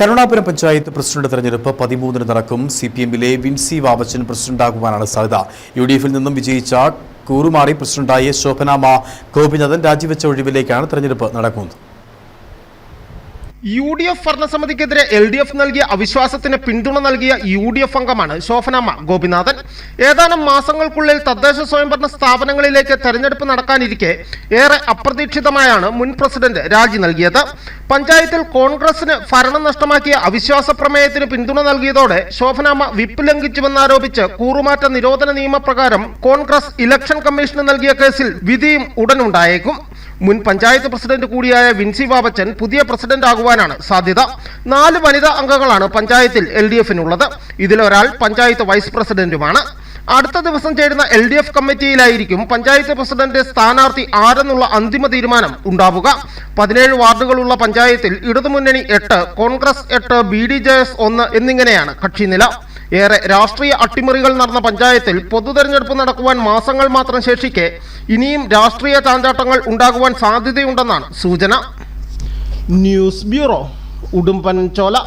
Karunapuram panchayat president തെരഞ്ഞെടുപ്പ് 13-ന് നടക്കും. CPM-ലെ വിൻസി വാവച്ചൻ പ്രസിഡന്റാകുവാനാണ് സാധ്യത. UDF-ൽ നിന്നും വിജയിച്ച കൂറുമാറി പ്രസിഡന്റായ ശോഭനാമ ഗോപിനാഥൻ രാജിവെച്ച ഒഴിവിലേക്കാണ് തെരഞ്ഞെടുപ്പ് നടക്കുന്നത്. UDF ഭരണസമിതിക്കെതിരെ LDF നൽകിയ അവിശ്വാസത്തിന് പിന്തുണ നൽകിയ UDF അംഗമാണ് ശോഭനാമ ഗോപിനാഥൻ. ഏതാനും മാസങ്ങൾക്കുള്ളിൽ തദ്ദേശ സ്വയംഭരണ സ്ഥാപനങ്ങളിലേക്ക് തെരഞ്ഞെടുപ്പ് നടക്കാനിരിക്കെ ഏറെ അപ്രതീക്ഷിതമായാണ് മുൻ പ്രസിഡന്റ് രാജി നൽകിയത്. പഞ്ചായത്തിൽ കോൺഗ്രസിന് ഭരണം നഷ്ടമാക്കിയ അവിശ്വാസ പ്രമേയത്തിന് പിന്തുണ നൽകിയതോടെ ശോഭനാമ വിപ്പ് ലംഘിച്ചുവെന്നാരോപിച്ച് കൂറുമാറ്റ നിരോധന നിയമപ്രകാരം കോൺഗ്രസ് ഇലക്ഷൻ കമ്മീഷന് നൽകിയ കേസിൽ വിധിയും ഉടനുണ്ടായേക്കും. മുൻ പഞ്ചായത്ത് പ്രസിഡന്റ് കൂടിയായ വിൻസി വാവച്ചൻ പുതിയ പ്രസിഡന്റ് ആകുവാനാണ് സാധ്യത. 4 വനിതാ അംഗങ്ങളാണ് പഞ്ചായത്തിൽ LDF-നുള്ളത്. ഇതിലൊരാൾ പഞ്ചായത്ത് വൈസ് പ്രസിഡന്റുമാണ്. അടുത്ത ദിവസം ചേരുന്ന LDF കമ്മിറ്റിയിലായിരിക്കും പഞ്ചായത്ത് പ്രസിഡന്റ് സ്ഥാനാർത്ഥി ആരെന്നുള്ള അന്തിമ തീരുമാനം ഉണ്ടാവുക. 17 വാർഡുകളുള്ള പഞ്ചായത്തിൽ ഇടതുമുന്നണി 8, കോൺഗ്രസ് 8, BDJS 1 എന്നിങ്ങനെയാണ് കക്ഷിനില. ഏറെ രാഷ്ട്രീയ അട്ടിമറികൾ നടന്ന പഞ്ചായത്തിൽ പൊതുതെരഞ്ഞെടുപ്പ് നടക്കുവാൻ മാസങ്ങൾ മാത്രം ശേഷിക്കെ ഇനിയും രാഷ്ട്രീയ ചാഞ്ചാട്ടങ്ങൾ ഉണ്ടാകുവാൻ സാധ്യതയുണ്ടെന്നാണ് സൂചന. News bureau, Udumbanchola.